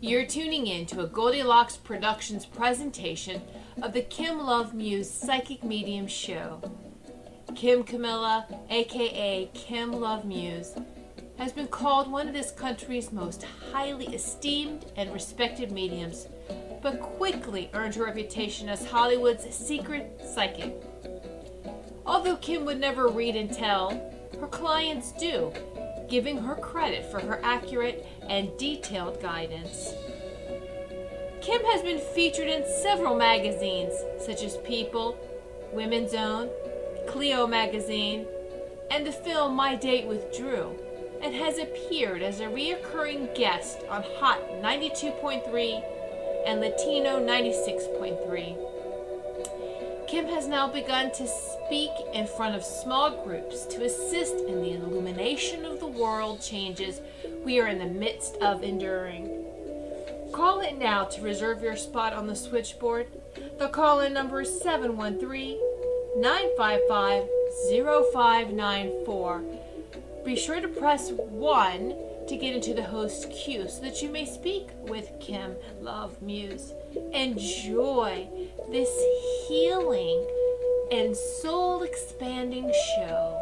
You're tuning in to a Goldylocks Productions presentation of the KimLoveMuse Psychic Medium Show. Kim Kamilla, aka KimLoveMuse, has been called one of this country's most highly esteemed and respected mediums, but quickly earned her reputation as Hollywood's secret psychic. Although Kim would never read and tell, her clients do, giving her credit for her accurate and detailed guidance. Kim has been featured in several magazines such as People, Women's Own, Clio magazine, and the film My Date with Drew, and has appeared as a reoccurring guest on Hot 92.3 and Latino 96.3. Kim has now begun to speak in front of small groups to assist in the illumination of the world changes we are in the midst of enduring. Call it now to reserve your spot on the switchboard. The call-in number is 713-955-0594. Be sure to press 1 to get into the host queue so that you may speak with KimLoveMuse. Enjoy this healing and soul-expanding show.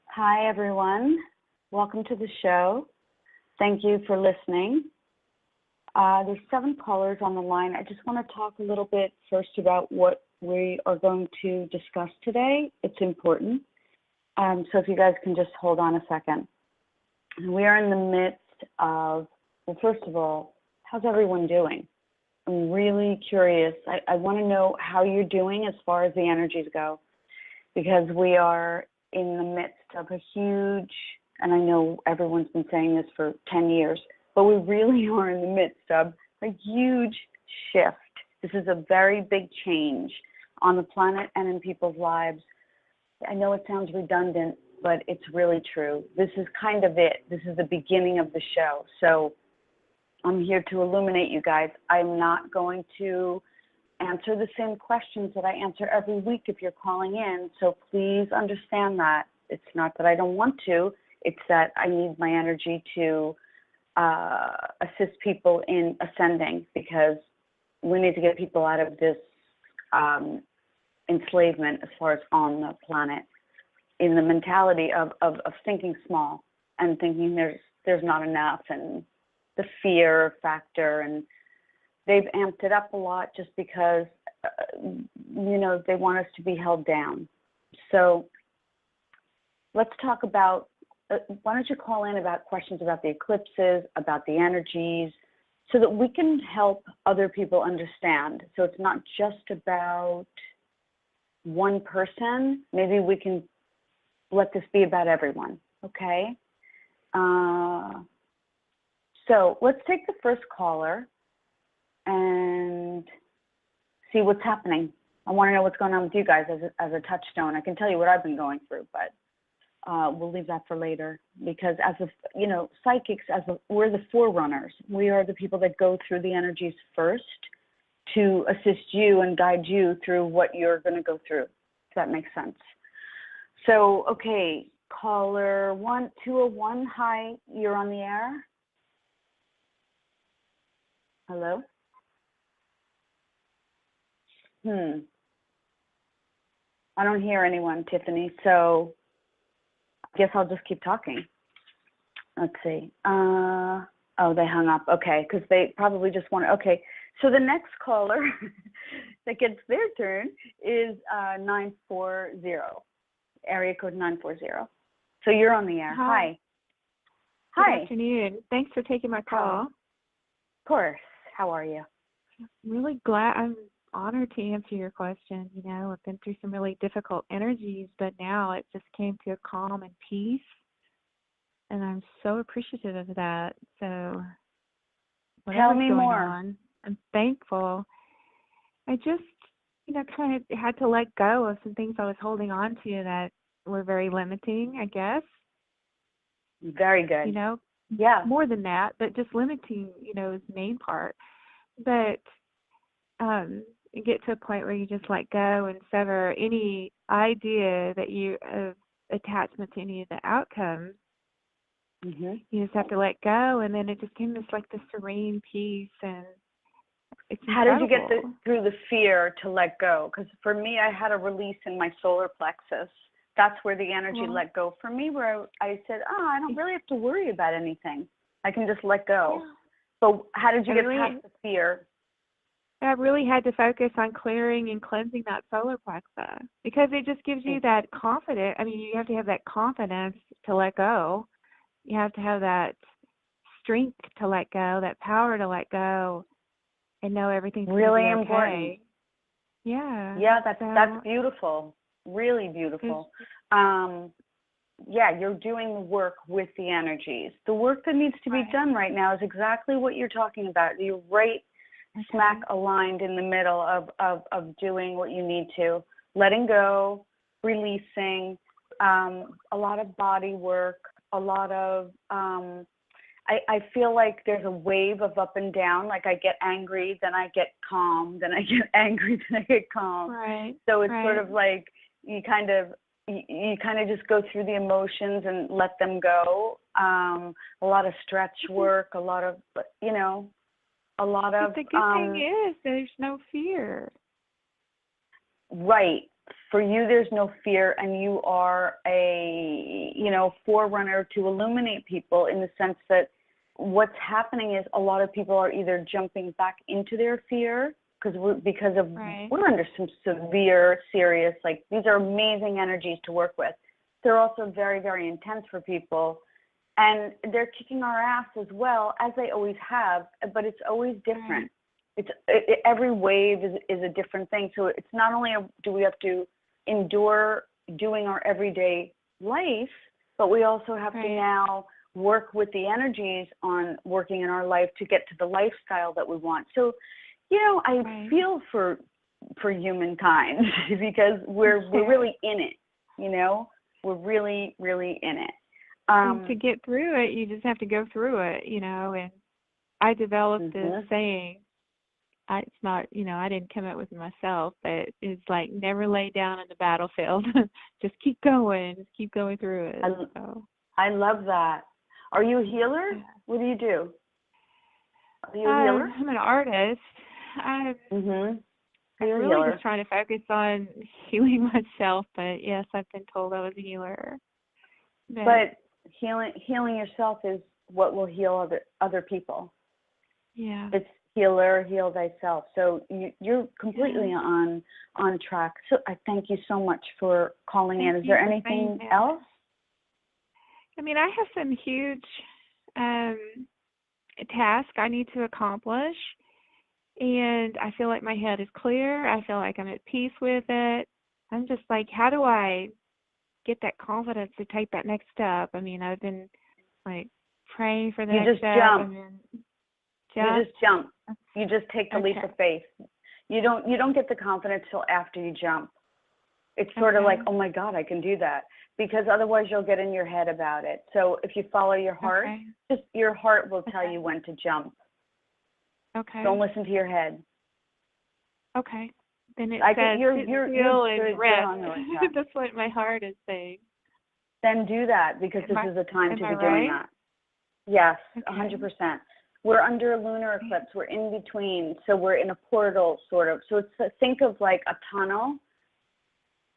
Hi, everyone. Welcome to the show. Thank you for listening. There's 7 callers on the line. I just want to talk a little bit first about what we are going to discuss today. It's important. So if you guys can just hold on a second. We are in the midst of, well, first of all, how's everyone doing? I'm really curious. I want to know how you're doing as far as the energies go, because we are in the midst of a huge, and I know everyone's been saying this for 10 years, but we really are in the midst of a huge shift. This is a very big change on the planet and in people's lives. I know it sounds redundant, but it's really true. This is kind of it. This is the beginning of the show. So I'm here to illuminate you guys. I'm not going to answer the same questions that I answer every week if you're calling in. So please understand that. It's not that I don't want to. It's that I need my energy to assist people in ascending, because we need to get people out of this enslavement as far as on the planet, in the mentality of thinking small and thinking there's not enough, and the fear factor, and they've amped it up a lot just because they want us to be held down. So let's talk about, why don't you call in about questions about the eclipses, about the energies, so that we can help other people understand. So it's not just about one person. Maybe we can let this be about everyone, okay? So let's take the first caller and see what's happening. I want to know what's going on with you guys as a touchstone. I can tell you what I've been going through, but we'll leave that for later, because as psychics, we're the forerunners. We are the people that go through the energies first to assist you and guide you through what you're going to go through, if that makes sense. So, okay, caller 201, hi, you're on the air. Hello? I don't hear anyone, Tiffany, so I guess I'll just keep talking. Let's see. Oh, they hung up. Okay, because they probably just want to. Okay, so the next caller that gets their turn is 940, area code 940. So you're on the air. Hi. Good afternoon. Thanks for taking my call. Of course. How are you? I'm really glad. I'm honored to answer your question. I've been through some really difficult energies, but now it just came to a calm and peace, and I'm so appreciative of that. So tell me going more. On, I'm thankful. I just, kind of had to let go of some things I was holding on to that were very limiting, I guess. Very good. Yeah. More than that, but just limiting, is the main part. But you get to a point where you just let go and sever any idea that you attachment to any of the outcomes. Mm-hmm. You just have to let go, and then it just came this like the serene peace, and it's How incredible. did you get through the fear to let go? Because for me, I had a release in my solar plexus. That's where the energy let go for me, where I said, I don't really have to worry about anything. I can just let go. Yeah. So how did you get past the fear? I really had to focus on clearing and cleansing that solar plexus, because it just gives you that confidence. I mean, you have to have that confidence to let go. You have to have that strength to let go, that power to let go, and know everything's really going to be important. Okay. Yeah. Yeah, that's beautiful. Really beautiful. Yeah, you're doing the work with the energies. The work that needs to be done right now is exactly what you're talking about. You're right smack aligned in the middle of doing what you need to. Letting go, releasing, a lot of body work, a lot of, I feel like there's a wave of up and down. Like I get angry, then I get calm, then I get angry, then I get calm. Right. So it's sort of like you kind of just go through the emotions and let them go. A lot of stretch work, a lot of, a lot of. But the good thing is there's no fear. Right. For you, there's no fear, and you are a, forerunner to illuminate people, in the sense that what's happening is a lot of people are either jumping back into their fear because we're under some severe, serious, like, these are amazing energies to work with. They're also very, very intense for people, and they're kicking our ass as well, as they always have, but it's always different. Every wave is a different thing. So it's not only do we have to endure doing our everyday life, but we also have to now work with the energies on working in our life to get to the lifestyle that we want. So, I feel for humankind because we're really in it, we're really, really in it. And to get through it, you just have to go through it, and I developed this saying. It's not, I didn't come up with it myself, but it's like, never lay down on the battlefield. Just keep going. Just keep going through it. I love that. Are you a healer? Yeah. What do you do? Are you a healer? I'm an artist. I'm really just trying to focus on healing myself, but yes, I've been told I was a healer. But healing yourself is what will heal other people. Yeah. It's heal thyself. So you're completely on track. So I thank you so much for calling in. Is there anything else? I mean, I have some huge task I need to accomplish, and I feel like my head is clear. I feel like I'm at peace with it. I'm just like, how do I get that confidence to take that next step? I mean, I've been like praying for the next step. You just jump. You just take the leap of faith. You don't get the confidence till after you jump. It's sort of like, oh my God, I can do that. Because otherwise you'll get in your head about it. So if you follow your heart, just your heart will tell you when to jump. Okay. Don't listen to your head. Okay. Then it says you're and rest. That's what my heart is saying. Then do that, because this is the time to be doing that. Yes, 100%. We're under a lunar eclipse. We're in between. So we're in a portal, sort of. So it's think of like a tunnel.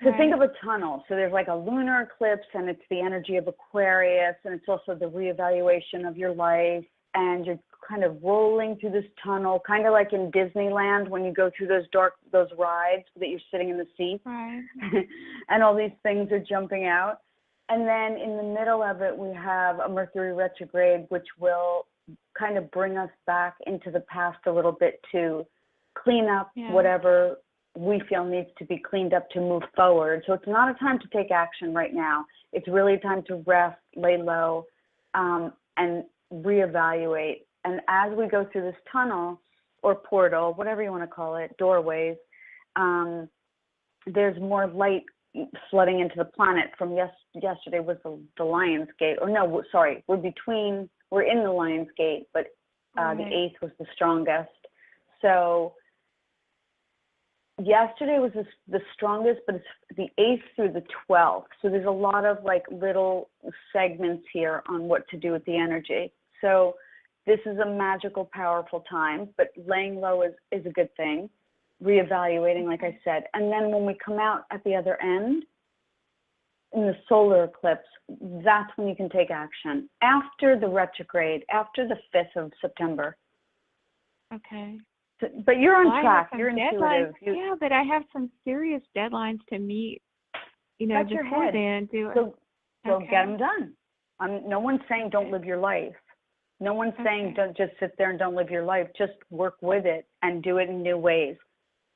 So think of a tunnel. So there's like a lunar eclipse, and it's the energy of Aquarius, and it's also the reevaluation of your life. And you're kind of rolling through this tunnel, kind of like in Disneyland when you go through those rides that you're sitting in the seat. Right. And all these things are jumping out. And then in the middle of it, we have a Mercury retrograde, which will kind of bring us back into the past a little bit to clean up whatever we feel needs to be cleaned up to move forward. So it's not a time to take action right now. It's really a time to rest, lay low, and reevaluate. And as we go through this tunnel or portal, whatever you want to call it, doorways, there's more light flooding into the planet. From yesterday was the Lion's Gate. Or no, sorry, we're in the Lion's Gate, but the 8th was the strongest. So yesterday was the strongest, but it's the 8th through the 12th. So there's a lot of like little segments here on what to do with the energy. So this is a magical, powerful time, but laying low is a good thing. Reevaluating, like I said. And then when we come out at the other end, in the solar eclipse, that's when you can take action. After the retrograde, after the 5th of September. Okay. So, but you're on Well, track. You're intuitive. Yeah, but I have some serious deadlines to meet, That's before your head. then. So Okay. get them done. No one's saying don't live your life. No one's saying don't just sit there and don't live your life. Just work with it and do it in new ways.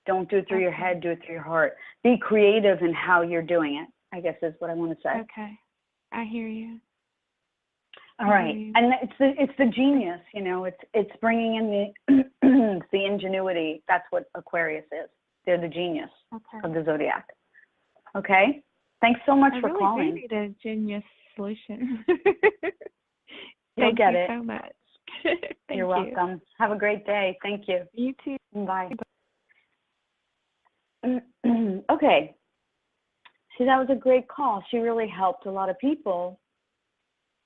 Don't do it through your head, do it through your heart. Be creative in how you're doing it, I guess is what I want to say. Okay. I hear you. All right. And it's the genius, it's bringing in the ingenuity. That's what Aquarius is. They're the genius of the zodiac. Okay? Thanks so much for calling. I really do need a genius solution. You'll get it. Thank you so much. You're welcome. Have a great day. Thank you. You too. Bye. Okay. See, that was a great call. She really helped a lot of people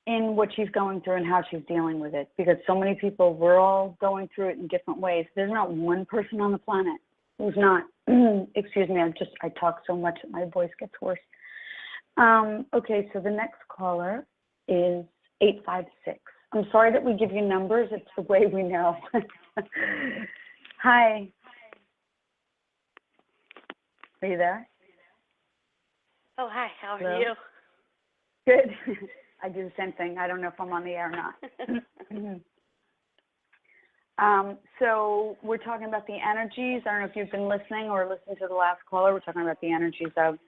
in what she's going through and how she's dealing with it, because so many people, we're all going through it in different ways. There's not one person on the planet who's not, excuse me, I talk so much that my voice gets worse. Okay, so the next caller is 856. I'm sorry that we give you numbers. It's the way we know. Hi. Are you there? Oh, hi. How are Hello? you? Good. I do the same thing. I don't know if I'm on the air or not. So we're talking about the energies. I don't know if you've been listening or listened to the last caller. We're talking about the energies of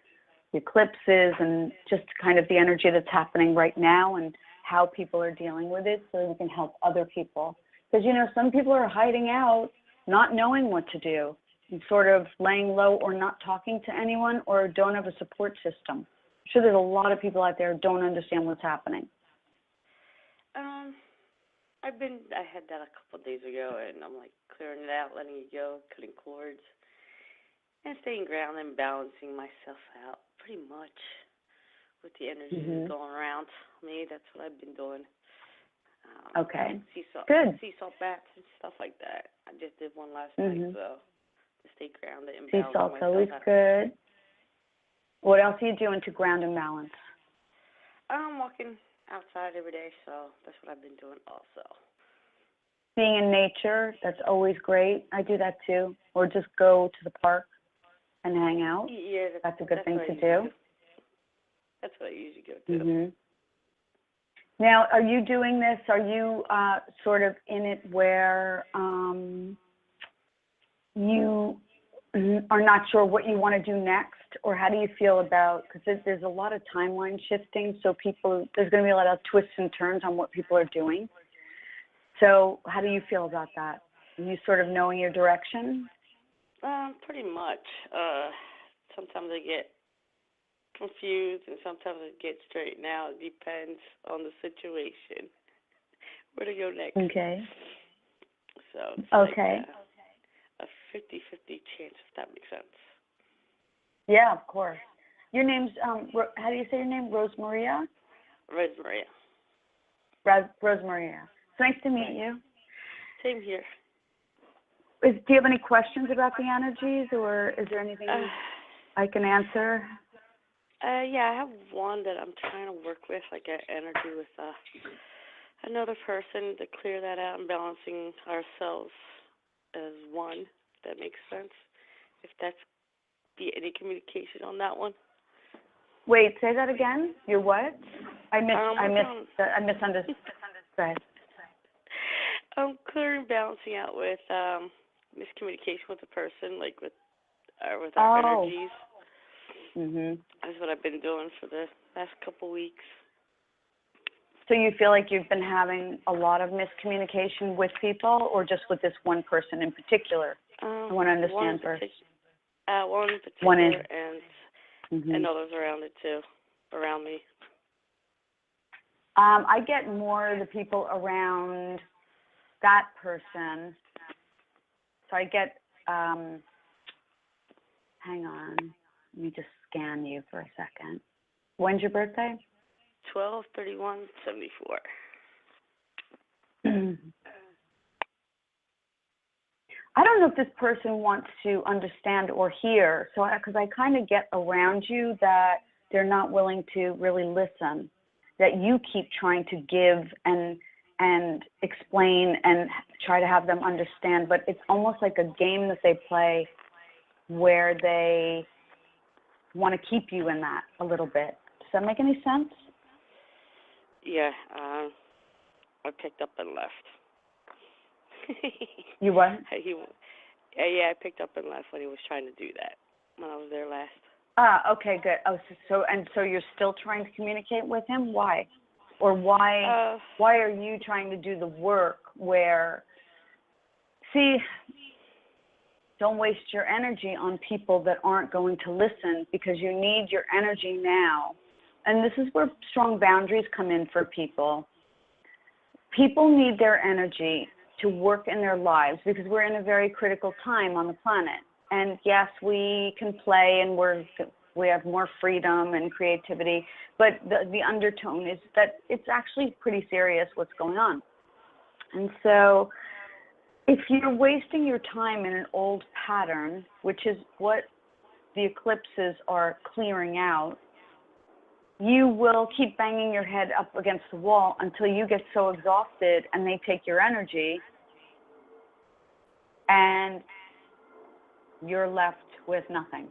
the eclipses and just kind of the energy that's happening right now and how people are dealing with it so we can help other people. Because, some people are hiding out, not knowing what to do, and sort of laying low or not talking to anyone or don't have a support system. I'm sure there's a lot of people out there who don't understand what's happening. I had that a couple of days ago, and I'm like clearing it out, letting it go, cutting cords, and staying grounded and balancing myself out pretty much with the energy going around me. That's what I've been doing. Okay. Good. Sea salt baths and stuff like that. I just did one last night, so to stay grounded and sea balance salt's always good. What else are you doing to ground and balance? I'm walking outside every day, so that's what I've been doing also. Being in nature, that's always great. I do that too. Or just go to the park and hang out. Yeah, that's a good thing to do. That's what I usually go to. Now, are you doing this? Are you sort of in it where you are not sure what you want to do next? Or how do you feel about, because there's a lot of timeline shifting, so there's going to be a lot of twists and turns on what people are doing. So how do you feel about that? Are you sort of knowing your direction? Pretty much. Sometimes I get confused and sometimes I get straightened out. It depends on the situation. Where to go next. Okay. So it's okay. Like a 50-50 chance, if that makes sense. Yeah, of course. Your name's, how do you say your name? Rosemaria? Rosemaria. Rosemaria. It's nice to meet you. Same here. Do you have any questions about the energies, or is there anything I can answer? Yeah, I have one that I'm trying to work with, like an energy with another person to clear that out and balancing ourselves as one, if that makes sense. If that's be any communication on that one. Wait, say that again. You're what? I misunderstood. Go ahead. I'm clearing, balancing out with miscommunication with the person, like with our energies. That's what I've been doing for the last couple weeks. So you feel like you've been having a lot of miscommunication with people, or just with this one person in particular? I want to understand first. One in particular, and others around it too, around me. I get more the people around that person. So I get hang on. Let me just scan you for a second. When's your birthday? 12/31/74. I don't know if this person wants to understand or hear, so because I kind of get around you that they're not willing to really listen, that you keep trying to give and explain and try to have them understand, but it's almost like a game that they play where they want to keep you in that a little bit. Does that make any sense? Yeah, I picked up and left. You what? I picked up and left when he was trying to do that when I was there last. Okay, good. Oh, so you're still trying to communicate with him? Why? Or why are you trying to do the work where, see, don't waste your energy on people that aren't going to listen, because you need your energy now. And this is where strong boundaries come in for people. People need their energy to work in their lives because we're in a very critical time on the planet. And yes, we can play and we have more freedom and creativity, but the undertone is that it's actually pretty serious what's going on. And so if you're wasting your time in an old pattern, which is what the eclipses are clearing out, you will keep banging your head up against the wall until you get so exhausted and they take your energy and you're left with nothing.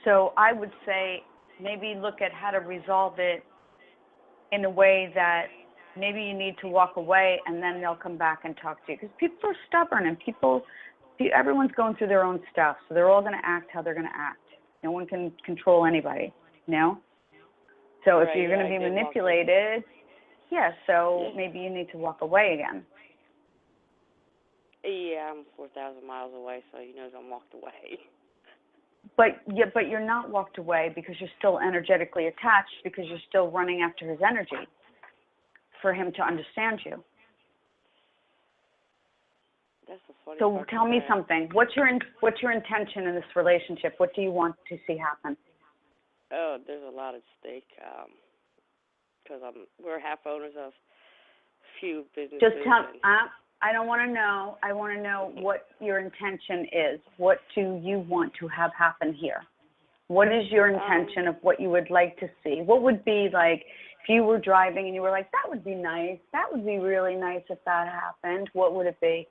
So I would say maybe look at how to resolve it in a way that maybe you need to walk away and then they'll come back and talk to you. Because people are stubborn and everyone's going through their own stuff. So they're all going to act how they're going to act. No one can control anybody, you know? So if you're going to be manipulated, maybe you need to walk away again. Yeah, I'm 4,000 miles away, so he knows I'm walked away. But you're not walked away because you're still energetically attached, because you're still running after his energy for him to understand you. That's the funny So part. tell me something. What's your intention in this relationship? What do you want to see happen? Oh, there's a lot at stake because we're half owners of a few businesses. Just tell. I don't want to know. I want to know what your intention is. What do you want to have happen here? What is your intention of what you would like to see? What would be like if you were driving and you were like, that would be nice. That would be really nice if that happened. What would it be?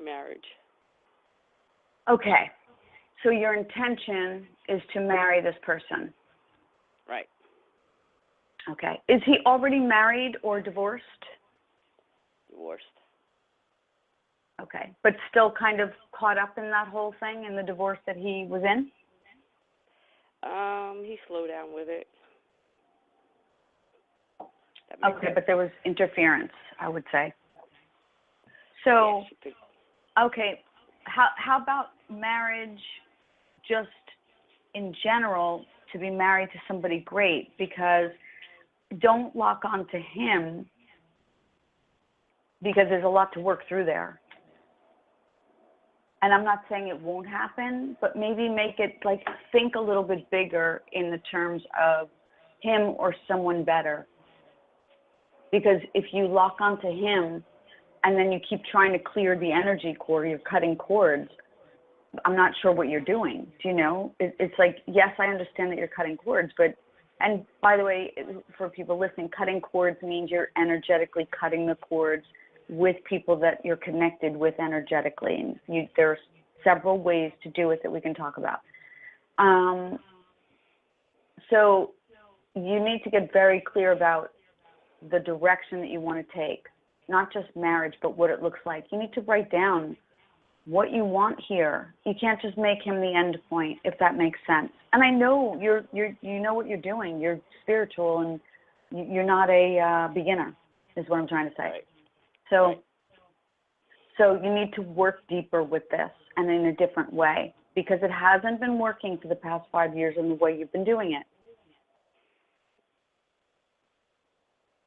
Marriage. Okay. So your intention is to marry this person. Right. Okay. Is he already married or divorced? Divorced. Okay. But still kind of caught up in that whole thing, in the divorce that he was in? He slowed down with it. Okay, but there was interference, I would say. So, okay, how about marriage just in general, to be married to somebody great? Because don't lock onto him, because there's a lot to work through there. And I'm not saying it won't happen, but maybe make it like think a little bit bigger in the terms of him or someone better. Because if you lock onto him and then you keep trying to clear the energy cord, you're cutting cords, I'm not sure what you're doing. Do you know? It's like, yes, I understand that you're cutting cords, but, and by the way, for people listening, cutting cords means you're energetically cutting the cords with people that you're connected with energetically. And there's several ways to do it that we can talk about. So you need to get very clear about the direction that you want to take, not just marriage, but what it looks like. You need to write down what you want here. You can't just make him the end point, if that makes sense. And I know you know what you're doing. You're spiritual, and you're not a beginner, is what I'm trying to say. Right. So you need to work deeper with this and in a different way, because it hasn't been working for the past 5 years in the way you've been doing it.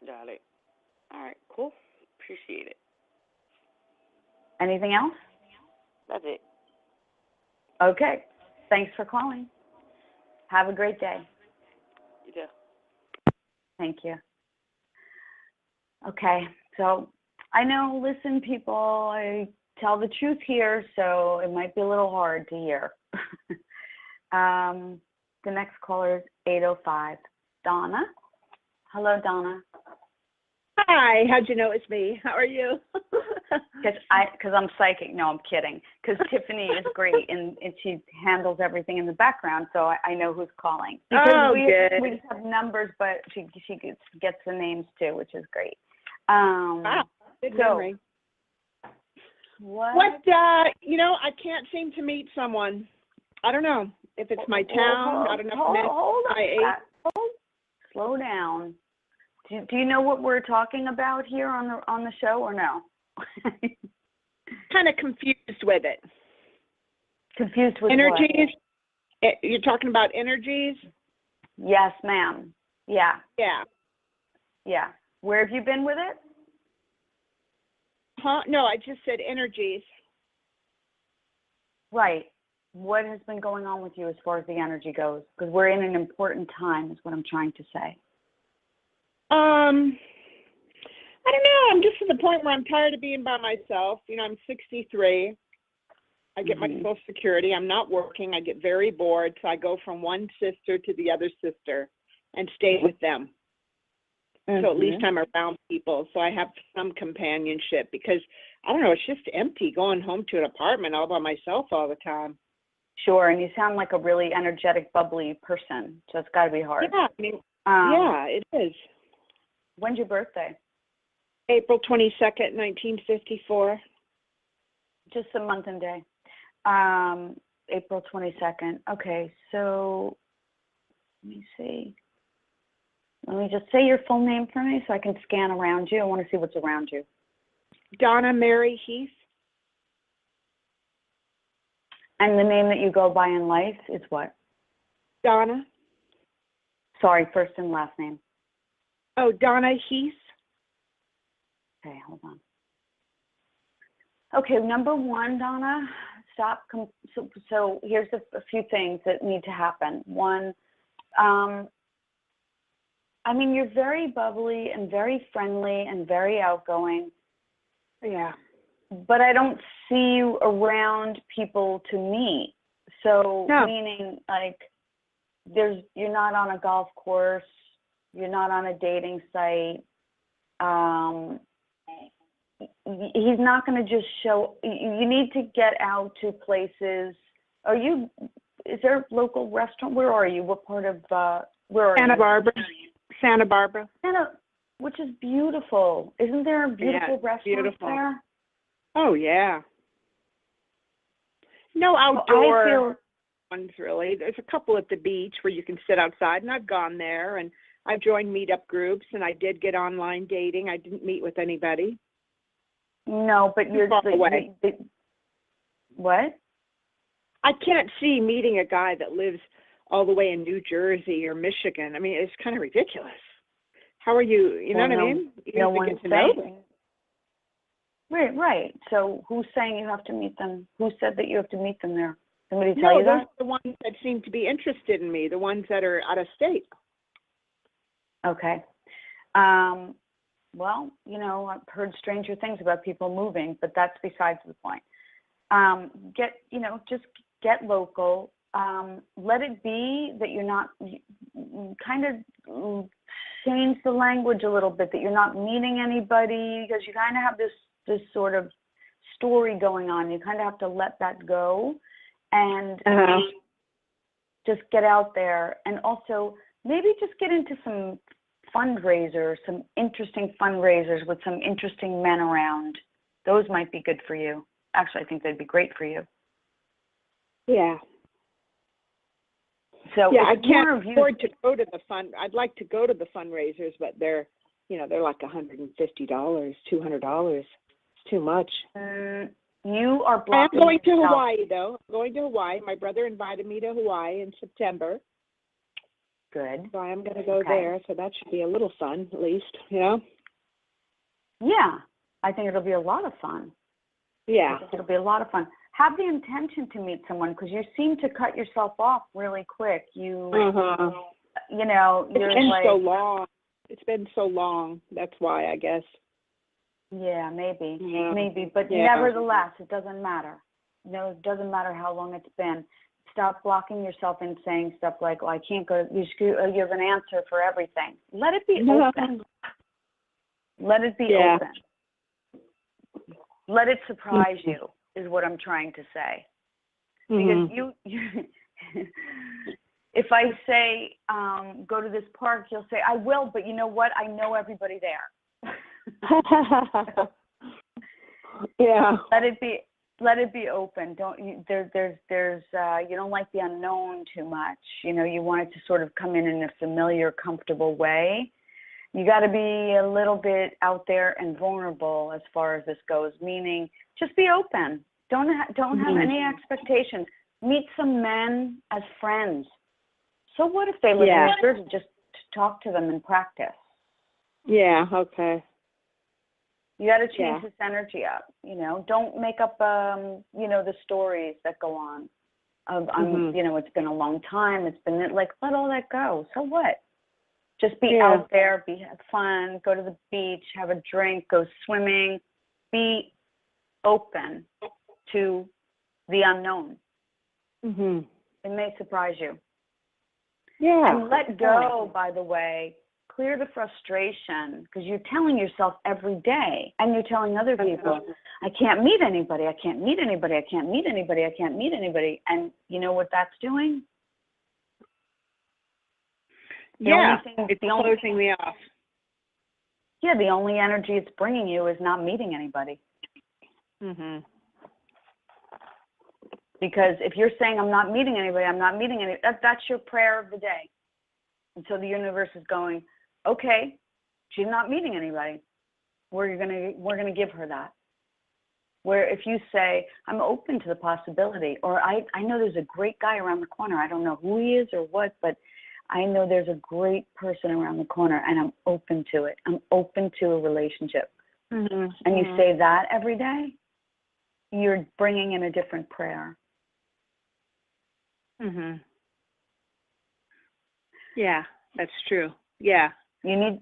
Got it. All right, cool. Appreciate it. Anything else? That's it. Okay. Thanks for calling. Have a great day. You too. Thank you. Okay. So I know, listen, people, I tell the truth here, so it might be a little hard to hear. The next caller is 805. Donna. Hello, Donna. Hi, how'd you know it's me? How are you? Because I'm psychic. No, I'm kidding. Because Tiffany is great, and she handles everything in the background, so I know who's calling. Because we just have numbers, but she gets the names too, which is great. Wow, good memory. What? I can't seem to meet someone. I don't know if it's my town. I don't know if Slow down. Do you know what we're talking about here on the show, or no? Kind of confused with it. Confused with energies? What? You're talking about energies? Yes, ma'am. Yeah. Yeah. Yeah. Where have you been with it? Huh? No, I just said energies. Right. What has been going on with you as far as the energy goes? Because we're in an important time, is what I'm trying to say. I don't know. I'm just at the point where I'm tired of being by myself. I'm 63. I get my Social Security. I'm not working. I get very bored, so I go from one sister to the other sister and stay with them. So at least I'm around people, so I have some companionship, because, I don't know, it's just empty going home to an apartment all by myself all the time. Sure, and you sound like a really energetic, bubbly person, so it's got to be hard. Yeah, yeah, it is. When's your birthday? April 22nd, 1954. Just a month and day. April 22nd. Okay, so let me see. Let me just say your full name for me so I can scan around you. I want to see what's around you. Donna Mary Heath. And the name that you go by in life is what? Donna. Sorry, first and last name. Oh, Donna Heath. Okay, hold on. Okay, number one, Donna, stop. So here's a few things that need to happen. One, you're very bubbly and very friendly and very outgoing. Yeah. But I don't see you around people to meet. So meaning like you're not on a golf course, you're not on a dating site. He's not going to just show. You need to get out to places. Is there a local restaurant? Where are you? What part of where are Santa you? Barbara. Santa Barbara. Which is beautiful. Isn't there a beautiful restaurant there? Oh yeah. No outdoor ones really. There's a couple at the beach where you can sit outside, and I've gone there, and I've joined meetup groups, and I did get online dating. I didn't meet with anybody. No, but you're far away. What? I can't see meeting a guy that lives all the way in New Jersey or Michigan. It's kind of ridiculous. How are you? You know what I mean? No one's saying. Right. So who's saying you have to meet them? Who said that you have to meet them there? Somebody tell you that? No, those are the ones that seem to be interested in me, the ones that are out of state. Okay. Well, I've heard stranger things about people moving, but that's besides the point. Just get local. Let it be that you're not, kind of change the language a little bit, that you're not meeting anybody, because you kind of have this sort of story going on. You kind of have to let that go and just get out there. And also maybe just get into some fundraisers, some interesting fundraisers with some interesting men around. Those might be good for you. Actually, I think they'd be great for you. Yeah. So yeah, I can't afford to go to the I'd like to go to the fundraisers, but they're like $150, $200. It's too much. You are blocking. I'm going to Hawaii, though. I'm going to Hawaii. My brother invited me to Hawaii in September. Good. So I'm going to go there, so that should be a little fun, at least, Yeah, I think it'll be a lot of fun. Yeah. I think it'll be a lot of fun. Have the intention to meet someone, because you seem to cut yourself off really quick. You know, It's you're been like, so long. It's been so long. That's why, I guess. yeah, maybe, Yeah. maybe, but Yeah. nevertheless, it doesn't matter. No, it doesn't matter how long it's been. Stop blocking yourself and saying stuff like, "Well, I can't go." You have an answer for everything. Let it be open. Let it be open. Let it surprise you, is what I'm trying to say. Because you if I say, go to this park, you'll say, "I will," but you know what? I know everybody there. Yeah. Let it be open. You don't like the unknown too much. You know, you want it to sort of come in a familiar, comfortable way. You got to be a little bit out there and vulnerable as far as this goes, meaning just be open. Don't have any expectations. Meet some men as friends. So what if they live in New Jersey? Just talk to them and practice. Yeah, okay. You got to change this energy up, you know. Don't make up, you know, the stories that go on of, you know, it's been a long time. It's been like, let all that go. So what? Just be out there, have fun, go to the beach, have a drink, go swimming. Be open to the unknown. It may surprise you. Yeah. And let go, by the way. Clear the frustration, because you're telling yourself every day, and you're telling other people, I can't meet anybody, I can't meet anybody, I can't meet anybody, I can't meet anybody. And you know what that's doing? It's closing me off. Yeah, the only energy it's bringing you is not meeting anybody. Because if you're saying, I'm not meeting anybody, that's your prayer of the day. And so the universe is going, okay, she's not meeting anybody. We're gonna give her that. Where if you say, I'm open to the possibility, or I know there's a great guy around the corner. I don't know who he is or what, but I know there's a great person around the corner, and I'm open to it. I'm open to a relationship. And you say that every day, you're bringing in a different prayer. Yeah, that's true. Yeah. You need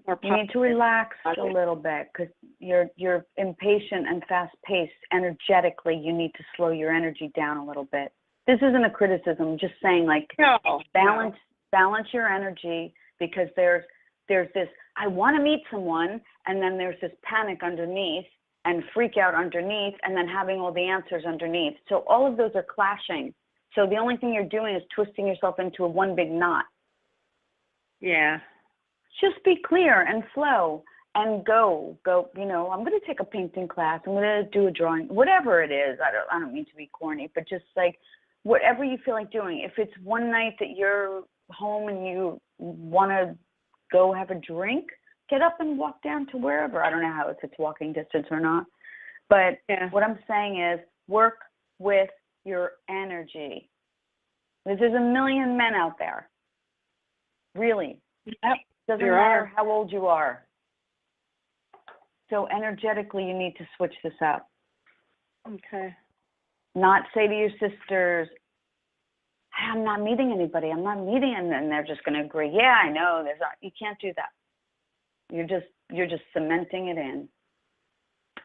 to relax a little bit, because you're impatient and fast-paced. Energetically, you need to slow your energy down a little bit. This isn't a criticism. I'm just saying, like, balance your energy, because there's this, I want to meet someone, and then there's this panic underneath and freak out underneath, and then having all the answers underneath. So all of those are clashing. So the only thing you're doing is twisting yourself into one big knot. Yeah. Just be clear and flow and go, you know, I'm going to take a painting class. I'm going to do a drawing, whatever it is. I don't mean to be corny, but just like whatever you feel like doing. If it's one night that you're home and you want to go have a drink, get up and walk down to wherever. I don't know if it's walking distance or not. But what I'm saying is work with your energy. There's a million men out there. Really. Doesn't matter how old you are. So energetically, you need to switch this up. Okay. Not say to your sisters, I'm not meeting anybody. I'm not meeting, and then they're just going to agree. Yeah, I know. You can't do that. You're just cementing it in.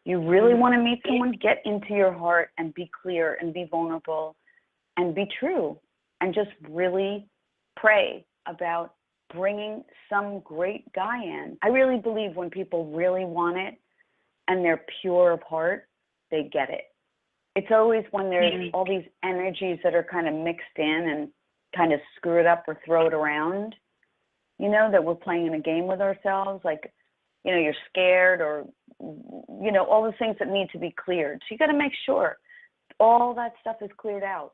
You really want to meet someone, get into your heart and be clear and be vulnerable and be true, and just really pray about bringing some great guy in. I really believe when people really want it and they're pure of heart, they get it. It's always when there's all these energies that are kind of mixed in and kind of screw it up or throw it around, you know, that we're playing in a game with ourselves. Like, you know, you're scared, or, you know, all the things that need to be cleared. So you got to make sure all that stuff is cleared out.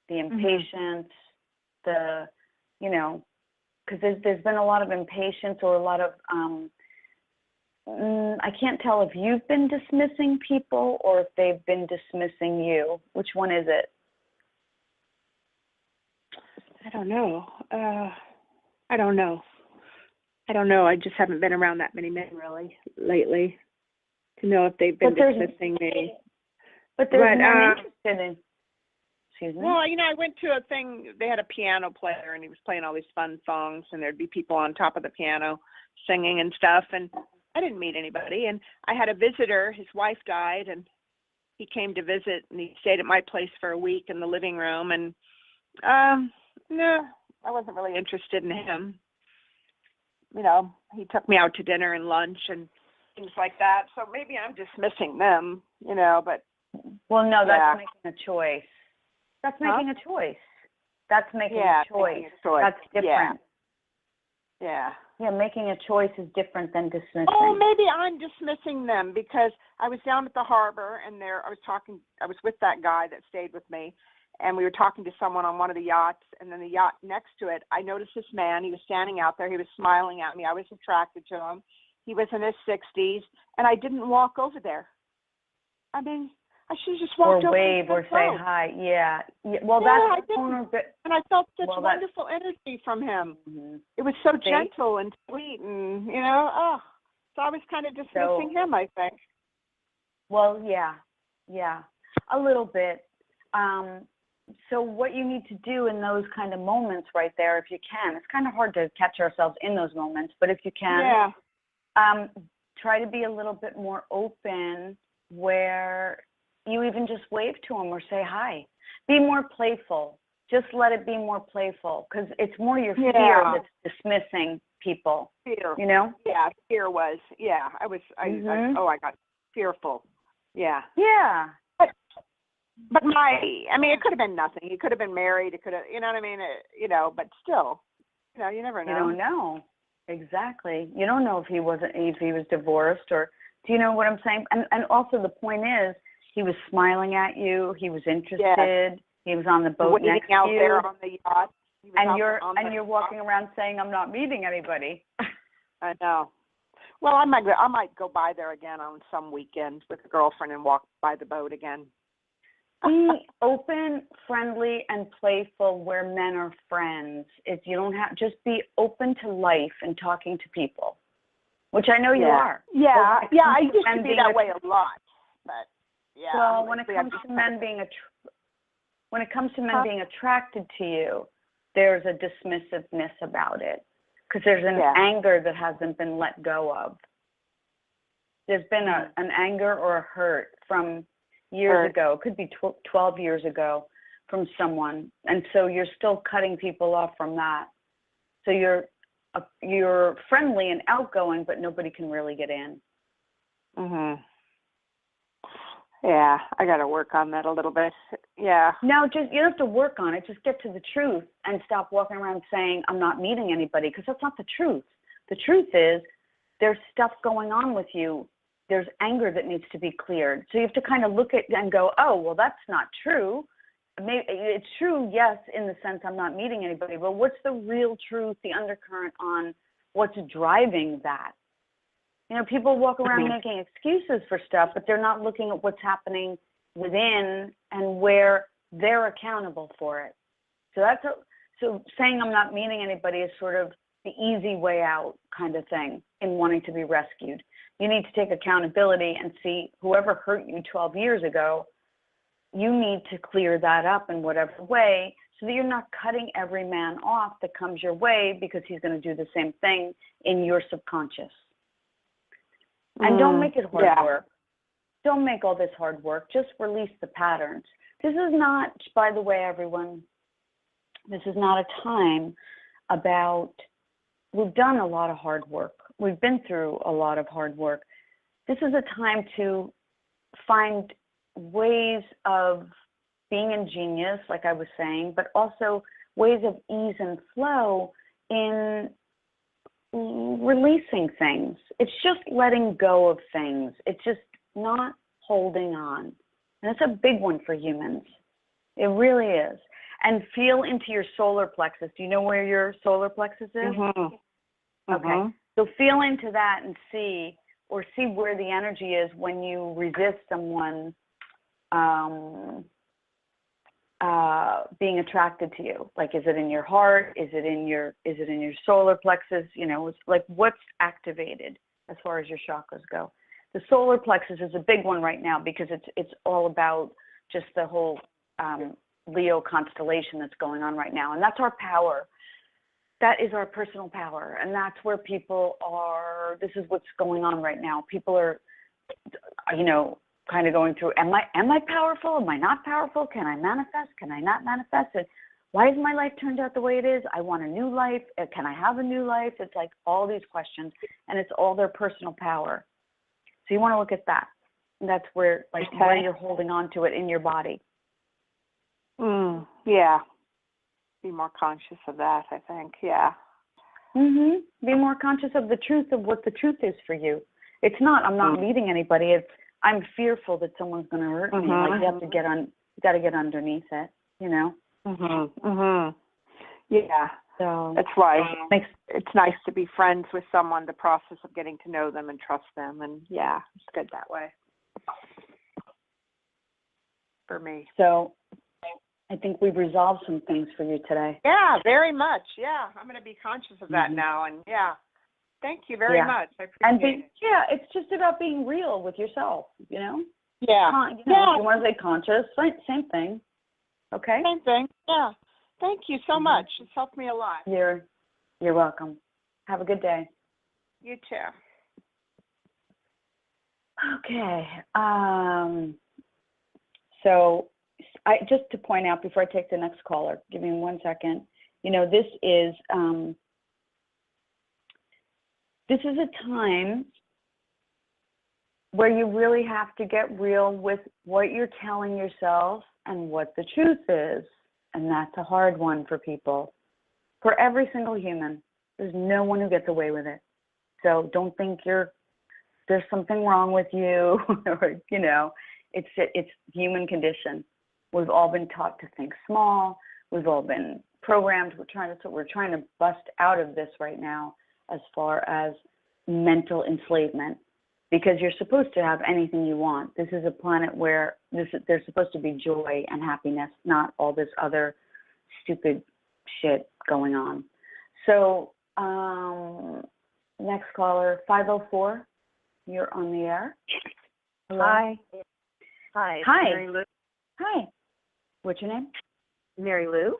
The impatience, the, you know, because there's been a lot of impatience, or a lot of, I can't tell if you've been dismissing people or if they've been dismissing you. Which one is it? I don't know. I don't know. I just haven't been around that many men really lately to know if they've been dismissing me. But there's But, more interested in. Excuse me. well, I went to a thing, they had a piano player, and he was playing all these fun songs, and there'd be people on top of the piano singing and stuff, and I didn't meet anybody. And I had a visitor, his wife died, and he came to visit, and he stayed at my place for a week in the living room, and no, I wasn't really interested in him. He took me out to dinner and lunch and things like that, so maybe I'm just missing them, but. Well, no, that's Yeah. making a choice. That's Huh? making a choice. That's making Yeah, a choice. making a choice. That's different. Yeah. Yeah, making a choice is different than dismissing. Oh, maybe I'm dismissing them because I was down at the harbor and I was with that guy that stayed with me, and we were talking to someone on one of the yachts, and then the yacht next to it, I noticed this man. He was standing out there. He was smiling at me. I was attracted to him. He was in his 60s, and I didn't walk over there. I mean, I should have just walked or over wave and or said say hello. hi. Yeah. Well, Yeah, I that's didn't. vulnerability. And I felt such Well, wonderful energy from him. Mm-hmm. It was so See? gentle and sweet, and so I was kind of dismissing him, I think. Well, yeah, a little bit. So what you need to do in those kind of moments right there, if you can, it's kind of hard to catch ourselves in those moments, but if you can, try to be a little bit more open where you even just wave to them or say hi. Be more playful. Just let it be more playful, because it's more your fear that's dismissing people. Fear. Yeah, fear was. Yeah, I got fearful. Yeah. Yeah. But it could have been nothing. He could have been married. It could have, you know what I mean? But still, you never know. You don't know. Exactly. You don't know if he was divorced, or, do you know what I'm saying? And also the point is, he was smiling at you. He was interested. Yes. He was on the boat waiting next out to you. there on the yacht. And you're walking around saying, I'm not meeting anybody. I know. Well, I might go by there again on some weekend with a girlfriend and walk by the boat again. Be open, friendly, and playful where men are friends. If you don't have, just be open to life and talking to people, which I know you are. Yeah, I used to be that way a lot, but yeah. Well, when it comes to men being being attracted to you, there's a dismissiveness about it, because there's an anger that hasn't been let go of. There's been an anger or a hurt from years ago. It could be 12 years ago from someone, and so you're still cutting people off from that. So you're friendly and outgoing, but nobody can really get in. Mhm. Yeah, I got to work on that a little bit. Yeah. No, you don't have to work on it. Just get to the truth and stop walking around saying, I'm not meeting anybody, because that's not the truth. The truth is there's stuff going on with you. There's anger that needs to be cleared. So you have to kind of look at and go, oh, well, that's not true. Maybe it's true, yes, in the sense I'm not meeting anybody, but what's the real truth, the undercurrent on what's driving that? People walk around making excuses for stuff, but they're not looking at what's happening within and where they're accountable for it. So saying I'm not meeting anybody is sort of the easy way out kind of thing in wanting to be rescued. You need to take accountability and see whoever hurt you 12 years ago, you need to clear that up in whatever way, so that you're not cutting every man off that comes your way, because he's going to do the same thing in your subconscious. And don't make it hard work. Don't make all this hard work. Just release the patterns. This is not, by the way, everyone, this is not a time about, we've done a lot of hard work. We've been through a lot of hard work. This is a time to find ways of being ingenious, like I was saying, but also ways of ease and flow in releasing things. It's just letting go of things. It's just not holding on. And it's a big one for humans. It really is. And feel into your solar plexus. Do you know where your solar plexus is? Mm-hmm. Okay. So feel into that and see where the energy is when you resist someone being attracted to you. Like, is it in your heart? Is it in your solar plexus? It's like, what's activated as far as your chakras go. the solar plexus is a big one right now because it's all about just the whole Leo constellation that's going on right now. And that's our power. That is our personal power. And that's where people are, this is what's going on right now. People are, kind of going through, am I powerful? Am I not powerful? Can I manifest? Can I not manifest? And why has my life turned out the way it is? I want a new life. Can I have a new life? It's like all these questions, and it's all their personal power. So you want to look at that. And that's where, where you're holding on to it in your body. Yeah. Be more conscious of that, I think. Yeah. Be more conscious of the truth of what the truth is for you. It's not, I'm not meeting anybody. It's, I'm fearful that someone's going to hurt me. Like you have to you got to get underneath it, Yeah. So that's why it's nice to be friends with someone, the process of getting to know them and trust them. And yeah, it's good that way for me. So I think we've resolved some things for you today. Yeah, very much. Yeah, I'm going to be conscious of that now. And yeah, thank you very much. I appreciate it. Yeah, it's just about being real with yourself, Yeah. If you want to say conscious, same thing. Okay? Same thing. Yeah. Thank you so much. It's helped me a lot. You're welcome. Have a good day. You too. Okay. So just to point out before I take the next caller, give me 1 second. This is a time where you really have to get real with what you're telling yourself and what the truth is. And that's a hard one for people. For every single human, there's no one who gets away with it. So don't think there's something wrong with you or, it's human condition. We've all been taught to think small. We've all been programmed. We're trying to bust out of this right now as far as mental enslavement, because you're supposed to have anything you want. This is a planet where there's supposed to be joy and happiness, not all this other stupid shit going on. So next caller, 504, you're on the air. Hello? Hi. Hi. Mary Lou. Hi. What's your name? Mary Lou.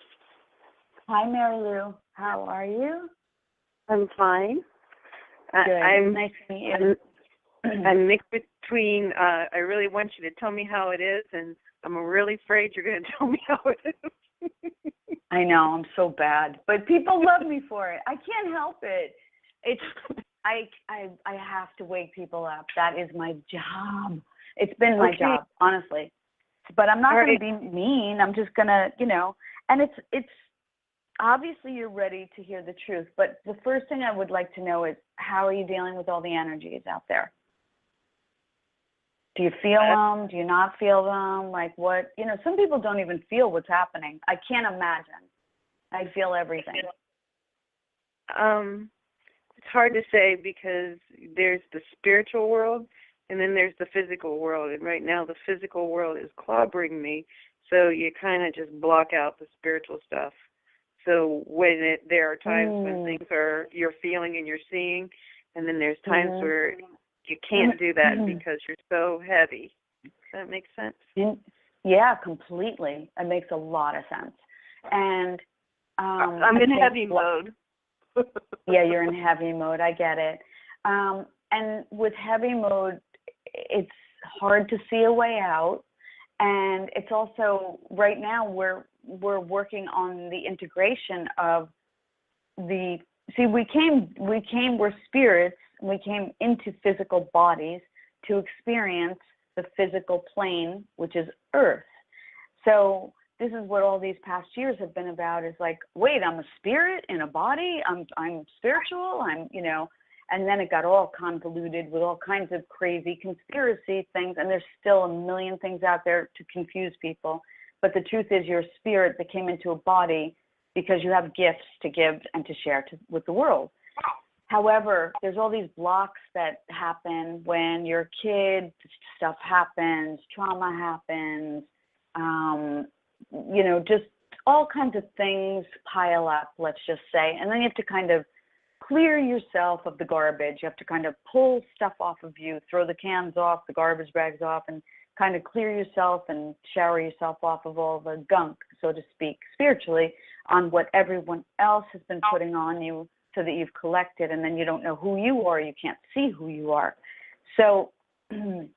Hi, Mary Lou. How are you? I'm fine. Good. I'm nice to meet you. I'm mixed between. I really want you to tell me how it is, and I'm really afraid you're going to tell me how it is. I know, I'm so bad, but people love me for it. I can't help it. I have to wake people up. That is my job. It's been my job, honestly. But I'm not going to be mean. I'm just going to, and it's obviously you're ready to hear the truth. But the first thing I would like to know is, how are you dealing with all the energies out there? Do you feel them? Do you not feel them? Like what? Some people don't even feel what's happening. I can't imagine. I feel everything. It's hard to say because there's the spiritual world and then there's the physical world. And right now the physical world is clobbering me. So you kind of just block out the spiritual stuff. So there are times when things you're feeling and you're seeing, and then there's times where you can't do that because you're so heavy. Does that make sense? Yeah, completely. It makes a lot of sense. And I'm in heavy mode. Yeah, you're in heavy mode. I get it. And with heavy mode, it's hard to see a way out. And it's also, right now, we're working on the integration of we're spirits, and we came into physical bodies to experience the physical plane, which is Earth. So this is what all these past years have been about, is like, wait, I'm a spirit in a body, I'm spiritual, and then it got all convoluted with all kinds of crazy conspiracy things, and there's still a million things out there to confuse people. But the truth is, you're a spirit that came into a body because you have gifts to give and to share with the world. However, there's all these blocks that happen when you're a kid, stuff happens, trauma happens, just all kinds of things pile up, let's just say. And then you have to kind of clear yourself of the garbage. You have to kind of pull stuff off of you, throw the cans off, the garbage bags off, and kind of clear yourself and shower yourself off of all the gunk, so to speak, spiritually, on what everyone else has been putting on you so that you've collected, and then you don't know who you are. You can't see who you are. So the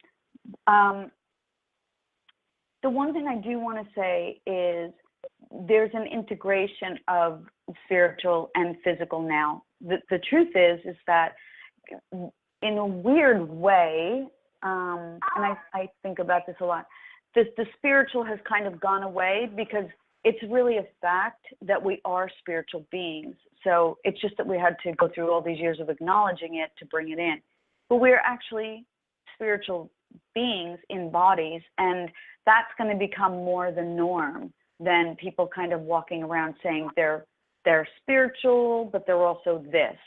one thing I do want to say is there's an integration of spiritual and physical now. The truth is that in a weird way, and I think about this a lot, the spiritual has kind of gone away because it's really a fact that we are spiritual beings. So it's just that we had to go through all these years of acknowledging it to bring it in. But we're actually spiritual beings in bodies, and that's going to become more the norm than people kind of walking around saying they're spiritual, but they're also this.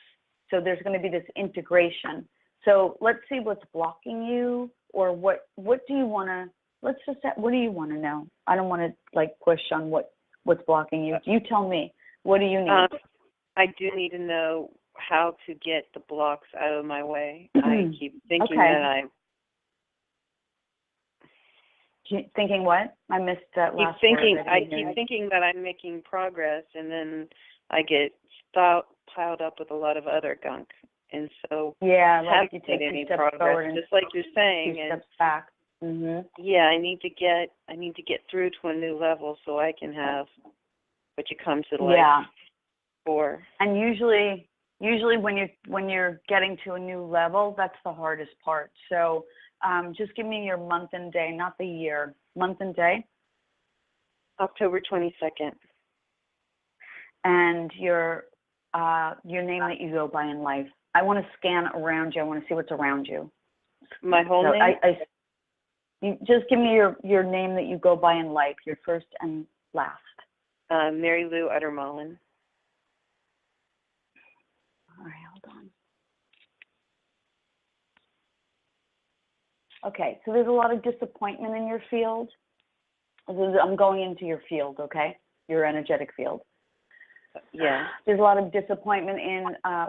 So there's going to be this integration. So let's see what's blocking you, or what do you want to, let's just, what do you want to know? I don't want to like push on what's blocking you. You tell me, what do you need? I do need to know how to get the blocks out of my way. I keep thinking that Thinking what? I missed that last word. I keep thinking that I'm making progress, and then I get piled up with a lot of other gunk, and so like you take any steps progress, forward, just like you're saying, 2 steps back. Yeah, I need to get through to a new level so I can have what you come to life for. And usually when you're getting to a new level, that's the hardest part. So just give me your month and day, not the year. Month and day. October 22nd. And your name that you go by in life. I want to scan around you. I want to see what's around you. My whole name? You just give me your name that you go by in life, your first and last. Mary Lou Uttermollen. All right, hold on. Okay, so there's a lot of disappointment in your field. I'm going into your field, okay? Your energetic field. Yeah. There's a lot of disappointment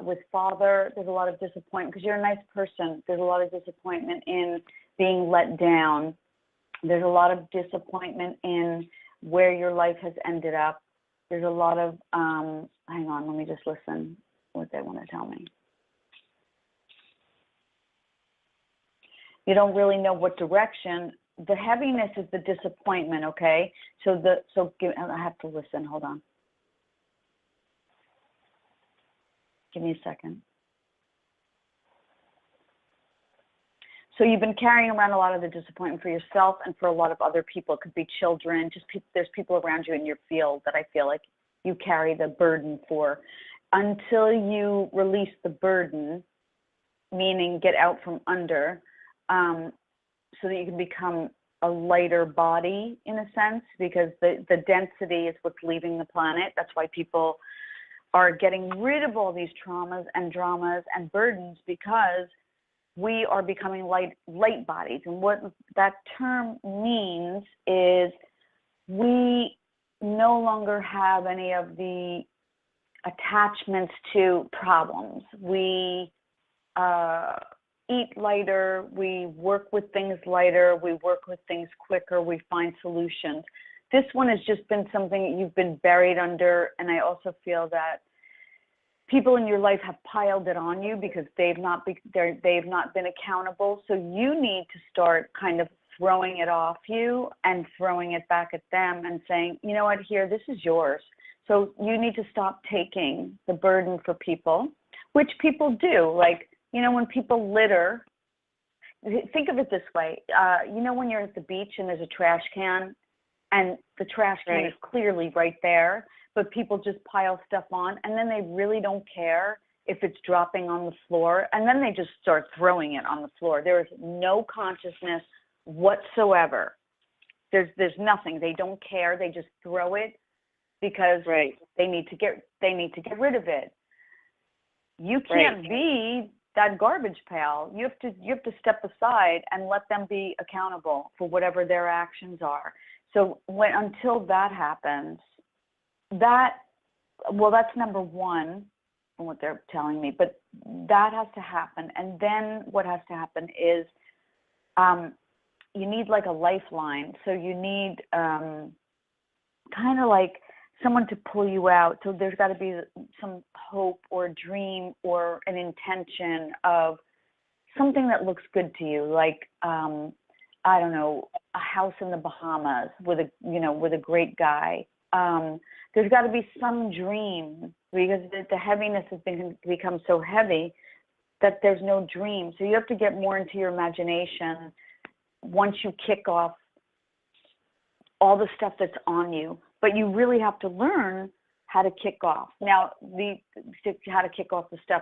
with father. There's a lot of disappointment because you're a nice person. There's a lot of disappointment in being let down. There's a lot of disappointment in where your life has ended up. There's a lot of, hang on, let me just listen what they want to tell me. You don't really know what direction. The heaviness is the disappointment, okay? I have to listen, hold on. Give me a second. So you've been carrying around a lot of the disappointment for yourself and for a lot of other people. It could be children, there's people around you in your field that I feel like you carry the burden for. Until you release the burden, meaning get out from under, so that you can become a lighter body in a sense, because the density is what's leaving the planet. That's why people are getting rid of all these traumas and dramas and burdens, because we are becoming light bodies. And what that term means is we no longer have any of the attachments to problems. We eat lighter, we work with things lighter, we work with things quicker, we find solutions. This one has just been something that you've been buried under, and I also feel that people in your life have piled it on you because they've not been accountable. So you need to start kind of throwing it off you and throwing it back at them and saying, you know what, here, this is yours. So you need to stop taking the burden for people, which people do. Like, you know, when people litter, think of it this way. You know, when you're at the beach and there's a trash can, and the trash can is clearly right there, but people just pile stuff on, and then they really don't care if it's dropping on the floor, and then they just start throwing it on the floor. There is no consciousness whatsoever. There's nothing. They don't care. They just throw it because they need to get rid of it. You can't be that garbage pail. You have to step aside and let them be accountable for whatever their actions are. So until that happens, that's number one. from what they're telling me, but that has to happen. And then what has to happen is you need like a lifeline. So you need kind of like someone to pull you out. So there's got to be some hope or a dream or an intention of something that looks good to you, like I don't know, a house in the Bahamas with a great guy. There's got to be some dream, because the heaviness has become so heavy that there's no dream. So you have to get more into your imagination once you kick off all the stuff that's on you. But you really have to learn how to kick off. Now, how to kick off the stuff.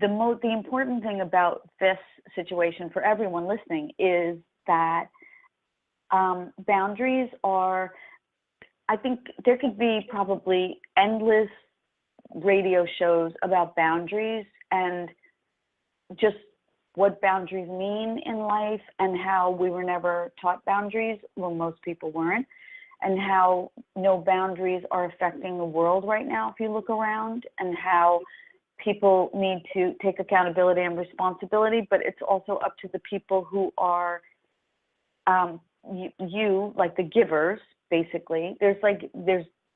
The important thing about this situation for everyone listening is that boundaries are, I think there could be probably endless radio shows about boundaries and just what boundaries mean in life, and how we were never taught boundaries, well, most people weren't, and how no boundaries are affecting the world right now if you look around, and how people need to take accountability and responsibility, but it's also up to the people who are you, like the givers, basically. There's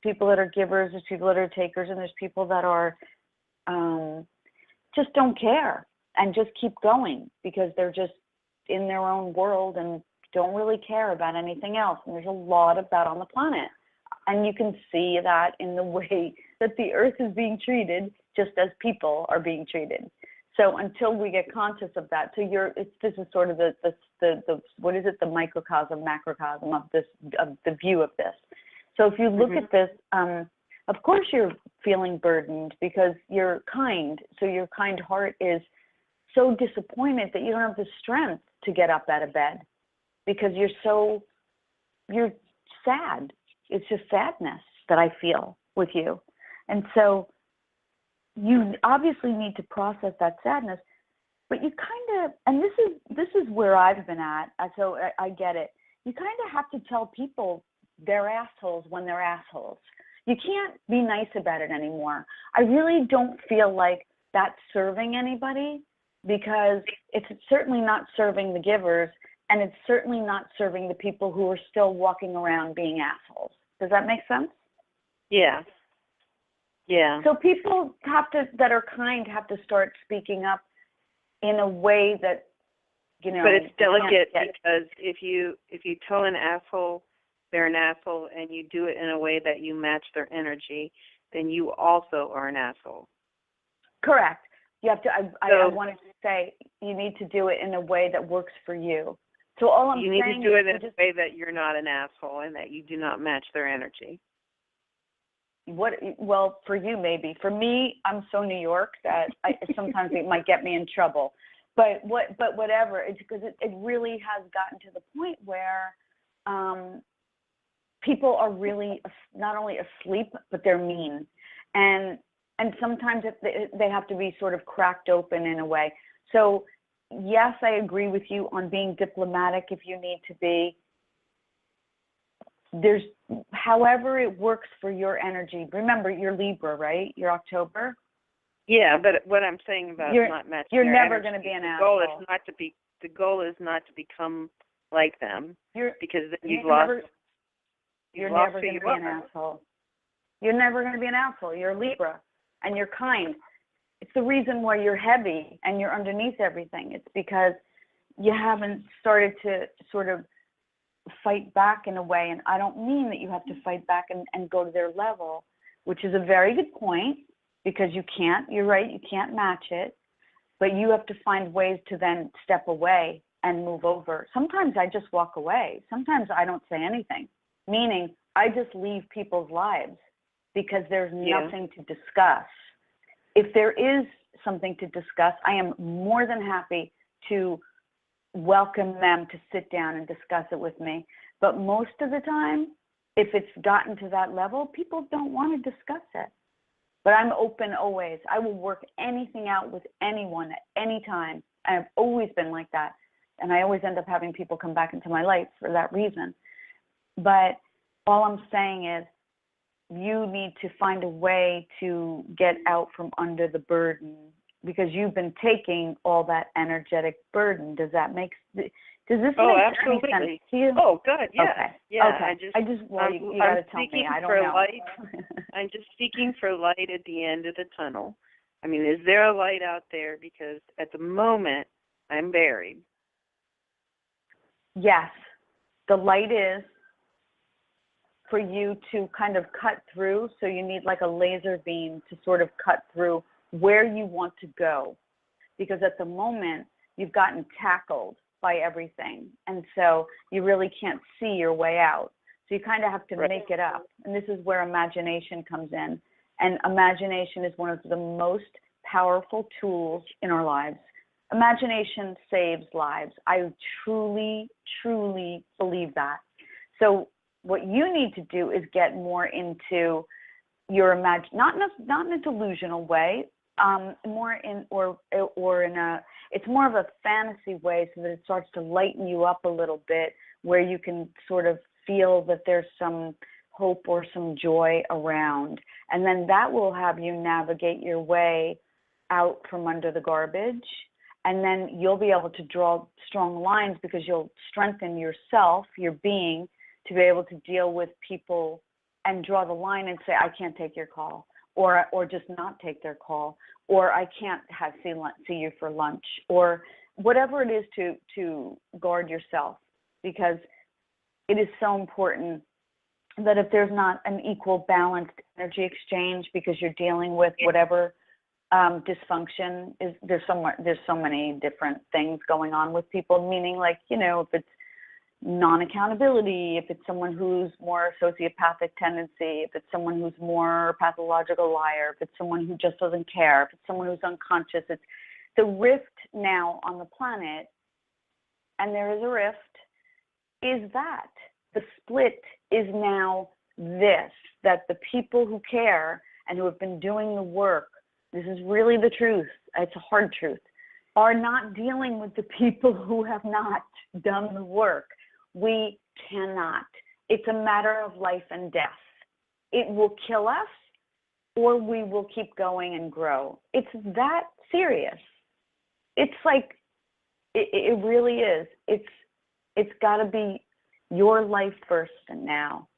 people that are givers, there's people that are takers, and there's people that are just don't care and just keep going because they're just in their own world and don't really care about anything else. And there's a lot of that on the planet. And you can see that in the way that the earth is being treated, just as people are being treated. So until we get conscious of that, this is sort of the what is it, the microcosm, macrocosm of the view of this. So if you look at this, of course you're feeling burdened because you're kind. So your kind heart is so disappointed that you don't have the strength to get up out of bed because you're sad. It's just sadness that I feel with you. And so you obviously need to process that sadness, but you kind of, and this is where I've been at, so I get it. You kind of have to tell people they're assholes when they're assholes. You can't be nice about it anymore. I really don't feel like that's serving anybody, because it's certainly not serving the givers, and it's certainly not serving the people who are still walking around being assholes. Does that make sense? Yeah. Yeah. So people that are kind have to start speaking up in a way that, But it's delicate because if you tell an asshole they're an asshole and you do it in a way that you match their energy, then you also are an asshole. Correct. You have to. I wanted to say you need to do it in a way that works for you. So all I'm saying is you need to do it in a way that you're not an asshole and that you do not match their energy. Well, for you maybe. For me, I'm so New York that sometimes it might get me in trouble. But whatever. It's because it really has gotten to the point where people are really not only asleep, but they're mean, and sometimes they have to be sort of cracked open in a way. So yes, I agree with you on being diplomatic if you need to be. There's however it works for your energy. Remember, you're Libra, right? You're October. Yeah, but what I'm saying about not matching you're their never energy, going to be an the asshole. goal is not to become like them, because then you've lost. lost. You're never going to be an asshole. You're never going to be an asshole. You're Libra, and you're kind. It's the reason why you're heavy and you're underneath everything. It's because you haven't started to sort of fight back in a way. And I don't mean that you have to fight back and go to their level, which is a very good point, because you can't. You're right. You can't match it. But you have to find ways to then step away and move over. Sometimes I just walk away. Sometimes I don't say anything, meaning I just leave people's lives because there's nothing to discuss. If there is something to discuss, I am more than happy to welcome them to sit down and discuss it with me. But most of the time, if it's gotten to that level, people don't want to discuss it. But I'm open always. I will work anything out with anyone at any time. I've always been like that. And I always end up having people come back into my life for that reason. But all I'm saying is you need to find a way to get out from under the burden, because you've been taking all that energetic burden. Does this make absolutely. any sense to you? Oh, good. Yeah. Okay. Yeah. Okay. You got to tell me. I don't know. Light. I'm just seeking for light at the end of the tunnel. I mean, is there a light out there? Because at the moment, I'm buried. Yes. The light is for you to kind of cut through. So you need like a laser beam to sort of cut through where you want to go. Because at the moment, you've gotten tackled by everything. And so you really can't see your way out. So you kind of have to make it up. And this is where imagination comes in. And imagination is one of the most powerful tools in our lives. Imagination saves lives. I truly, truly believe that. So what you need to do is get more into your not in a delusional way, more in or in a, it's more of a fantasy way, so that it starts to lighten you up a little bit, where you can sort of feel that there's some hope or some joy around. And then that will have you navigate your way out from under the garbage. And then you'll be able to draw strong lines, because you'll strengthen yourself, your being, to be able to deal with people and draw the line and say, I can't take your call, or just not take their call, or I can't see you for lunch, or whatever it is to guard yourself, because it is so important that if there's not an equal balanced energy exchange, because you're dealing with whatever dysfunction is, there's so many different things going on with people, meaning like, if it's non-accountability, if it's someone who's more sociopathic tendency, if it's someone who's more pathological liar, if it's someone who just doesn't care, if it's someone who's unconscious. It's the rift now on the planet, and there is a rift, is that the split is now this, that the people who care and who have been doing the work, this is really the truth, it's a hard truth, are not dealing with the people who have not done the work. We cannot. It's a matter of life and death. It will kill us, or we will keep going and grow. It's that serious. It's like, it really is. It's got to be your life first and now.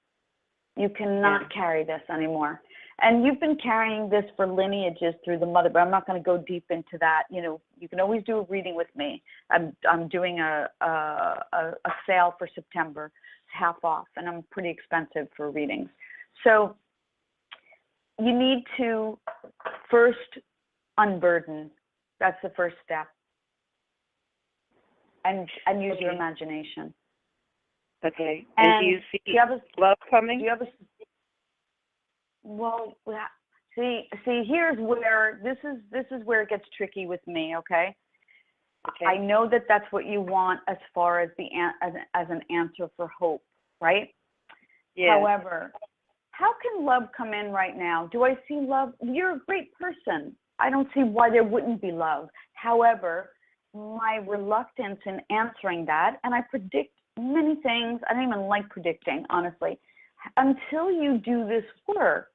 You cannot carry this anymore. And you've been carrying this for lineages through the mother, but I'm not going to go deep into that. You can always do a reading with me. I'm doing a sale for September, half off, and I'm pretty expensive for readings. So you need to first unburden. That's the first step. And use your imagination. Okay. And do you see love coming? Do you have a Well, see, here's where this is where it gets tricky with me. Okay. I know that that's what you want as far as as an answer for hope, right? Yeah. However, how can love come in right now? Do I see love? You're a great person. I don't see why there wouldn't be love. However, my reluctance in answering that, and I predict many things. I don't even like predicting, honestly. Until you do this work,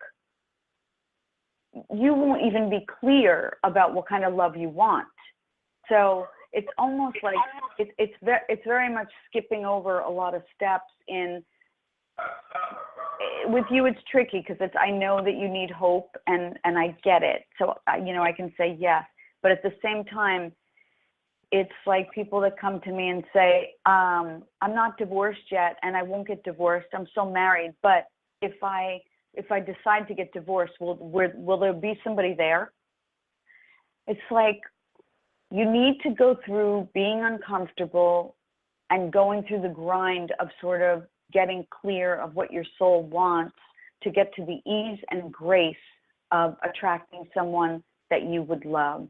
you won't even be clear about what kind of love you want. So it's almost like it's very much skipping over a lot of steps in. With you, it's tricky because I know that you need hope, and I get it. So I can say yes, but at the same time, it's like people that come to me and say, I'm not divorced yet, and I won't get divorced. I'm still married, but if I decide to get divorced, will there be somebody there? It's like you need to go through being uncomfortable and going through the grind of sort of getting clear of what your soul wants to get to the ease and grace of attracting someone that you would love.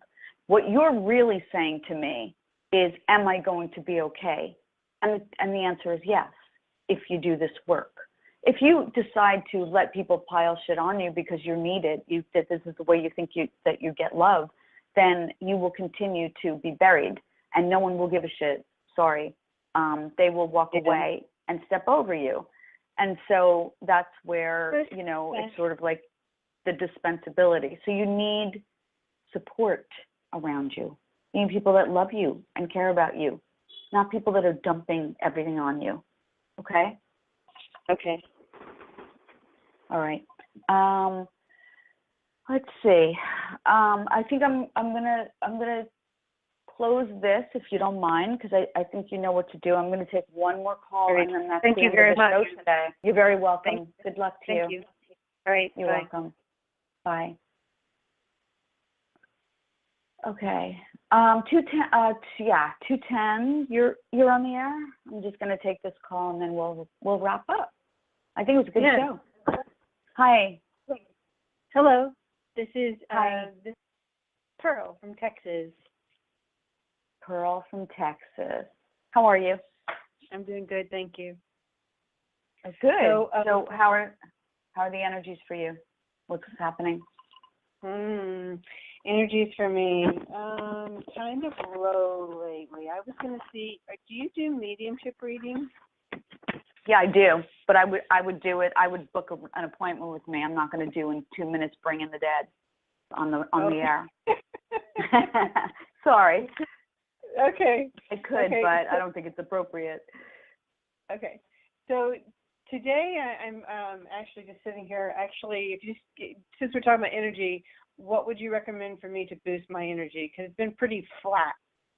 What you're really saying to me is, am I going to be okay? And the answer is yes, if you do this work. If you decide to let people pile shit on you because you're needed, that this is the way you think that you get love, then you will continue to be buried and no one will give a shit. Sorry. They will walk away and step over you. And so that's where, you know, it's sort of like the dispensability. So you need support around you. You need people that love you and care about you, not people that are dumping everything on you. Okay? Okay. All right. Let's see. I think I'm gonna close this if you don't mind, because I think you know what to do. I'm going to take one more call, Great. and then that's Thank the you end very of the much. show today. You're very welcome. Good luck to Thank you. All right. You're bye. welcome. Bye. Okay. 210. You're on the air. I'm just going to take this call, and then we'll wrap up. I think it was a good show. Hi. Hello. This is Hi. this is Pearl from Texas. Pearl from Texas. How are you? I'm doing good, thank you. Good. So, So how are the energies for you? What's happening? Energies for me, kind of low lately. I was going to see, do you do mediumship readings? Yeah, I do. But I would do it. I would book an appointment with me. I'm not going to do in 2 minutes bring in the dead on the air. Sorry. Okay. I could, okay. but I don't think it's appropriate. Okay. So today I'm actually just sitting here. Actually, since we're talking about energy, what would you recommend for me to boost my energy? Because it's been pretty flat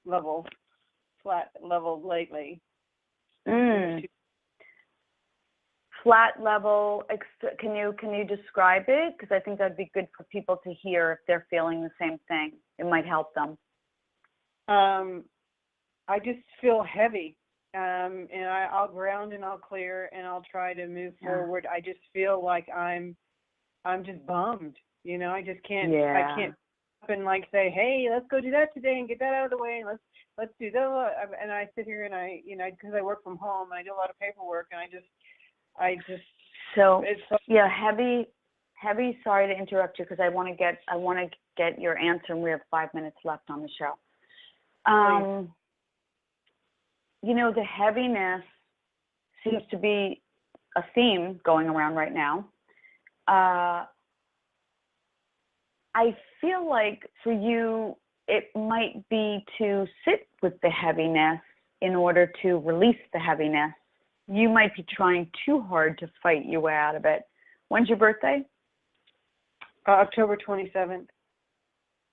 level lately. Flat level. Can you describe it? Because I think that'd be good for people to hear if they're feeling the same thing. It might help them. I just feel heavy, and I'll ground and I'll clear and I'll try to move forward. I just feel like I'm just bummed. You know, I just can't. Yeah. I can't up and like say, hey, let's go do that today and get that out of the way, and let's do that. And I sit here and because I work from home and I do a lot of paperwork, and I just. So yeah, heavy. Sorry to interrupt you, because I want to get your answer, and we have 5 minutes left on the show. You know, the heaviness seems to be a theme going around right now. I feel like for you, it might be to sit with the heaviness in order to release the heaviness. You might be trying too hard to fight your way out of it. When's your birthday? October 27th.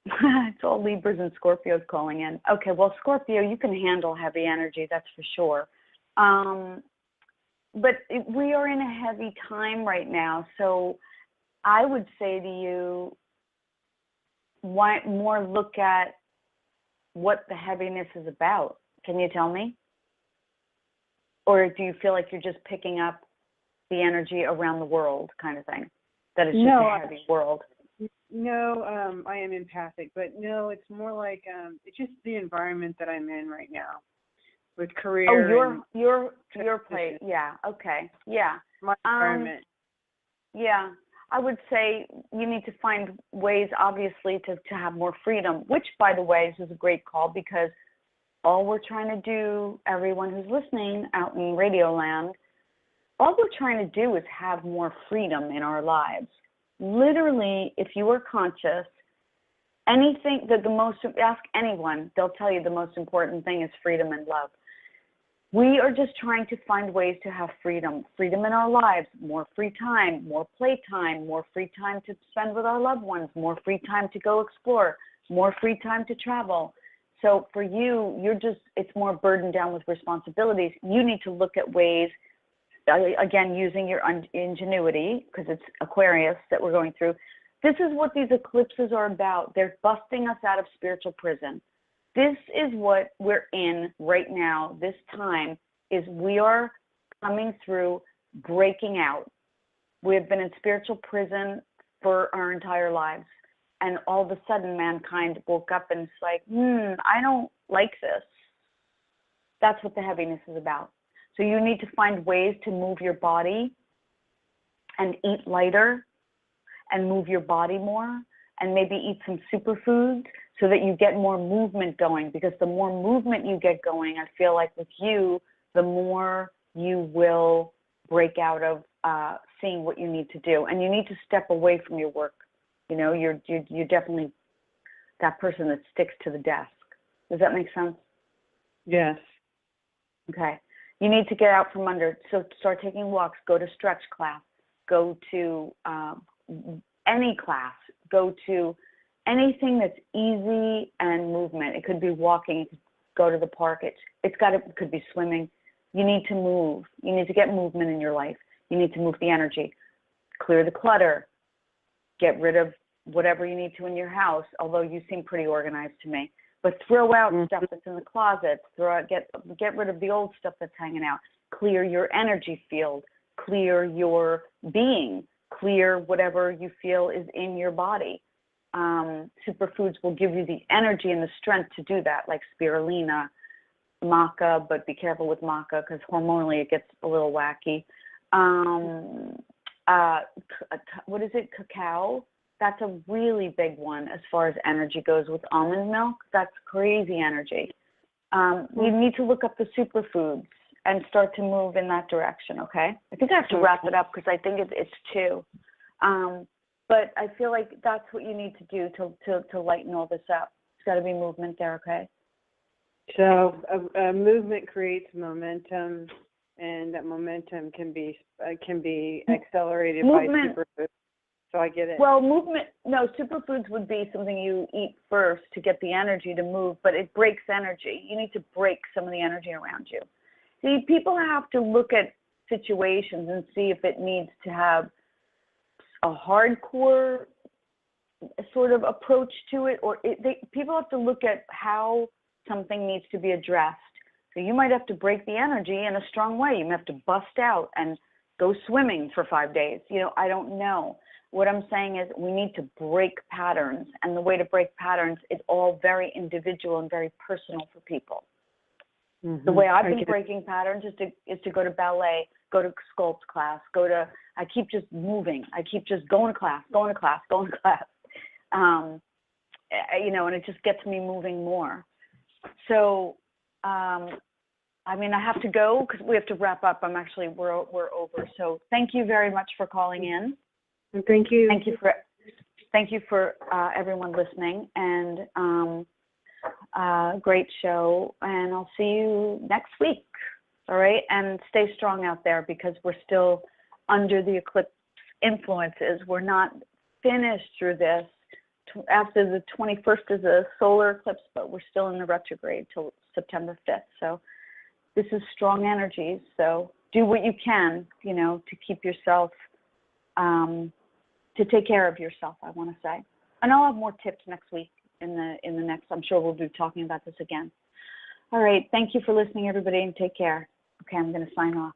It's all Libras and Scorpios calling in. Okay, well, Scorpio, you can handle heavy energy, that's for sure. But we are in a heavy time right now, so I would say to you, why more look at what the heaviness is about. Can you tell me? Or do you feel like you're just picking up the energy around the world kind of thing? That it's just a heavy world? No, I am empathic, but no, it's more like it's just the environment that I'm in right now with career. Oh, your place. Yeah. Okay. Yeah. My environment. Yeah. I would say you need to find ways, obviously, to have more freedom, which, by the way, this is a great call, because all we're trying to do, everyone who's listening out in Radio Land, all we're trying to do is have more freedom in our lives. Literally, if you are conscious, anything that ask anyone, they'll tell you the most important thing is freedom and love. We are just trying to find ways to have freedom in our lives, more free time, more playtime, more free time to spend with our loved ones, more free time to go explore, more free time to travel. So for you, it's more burdened down with responsibilities. You need to look at ways, again, using your ingenuity, because it's Aquarius that we're going through. This is what these eclipses are about. They're busting us out of spiritual prison. This is what we're in right now. This time is we are coming through, breaking out. We have been in spiritual prison for our entire lives. And all of a sudden, mankind woke up and it's like, I don't like this. That's what the heaviness is about. So you need to find ways to move your body and eat lighter and move your body more, and maybe eat some superfoods so that you get more movement going. Because the more movement you get going, I feel like with you, the more you will break out of seeing what you need to do, and you need to step away from your work. You know, you're definitely that person that sticks to the desk. Does that make sense? Yes. Okay. You need to get out from under. So start taking walks. Go to stretch class. Go to any class. Go to anything that's easy and movement. It could be walking. It could go to the park. It could be swimming. You need to move. You need to get movement in your life. You need to move the energy. Clear the clutter. Get rid of whatever you need to in your house, although you seem pretty organized to me. But throw out stuff that's in the closets. Get rid of the old stuff that's hanging out. Clear your energy field. Clear your being. Clear whatever you feel is in your body. Superfoods will give you the energy and the strength to do that, like spirulina, maca, but be careful with maca because hormonally it gets a little wacky. What is it? Cacao. That's a really big one as far as energy goes with almond milk. That's crazy energy. You need to look up the superfoods and start to move in that direction, okay? I think I have to wrap it up because I think it's 2. But I feel like that's what you need to do to lighten all this up. It's got to be movement there, okay? So a movement creates momentum, and that momentum can be accelerated by superfoods. So I get it. Well, superfoods would be something you eat first to get the energy to move, but it breaks energy. You need to break some of the energy around you. See, people have to look at situations and see if it needs to have a hardcore sort of approach to it, or people have to look at how something needs to be addressed. So you might have to break the energy in a strong way. You might have to bust out and go swimming for 5 days. You know, I don't know. What I'm saying is we need to break patterns, and the way to break patterns is all very individual and very personal for people. Mm-hmm. The way I've been breaking patterns is to go to ballet, go to sculpt class, I keep just moving. I keep just going to class. You know, and it just gets me moving more. So, I mean, I have to go because we have to wrap up. We're over. So thank you very much for calling in. And thank you. Thank you for everyone listening, and great show. And I'll see you next week. All right, and stay strong out there because we're still under the eclipse influences. We're not finished through this. After the 21st is a solar eclipse, but we're still in the retrograde till September 5th. So this is strong energies. So do what you can, you know, to keep yourself, to take care of yourself, I want to say. And I'll have more tips next week in the next, I'm sure we'll be talking about this again. All right. Thank you for listening, everybody, and take care. Okay, I'm going to sign off.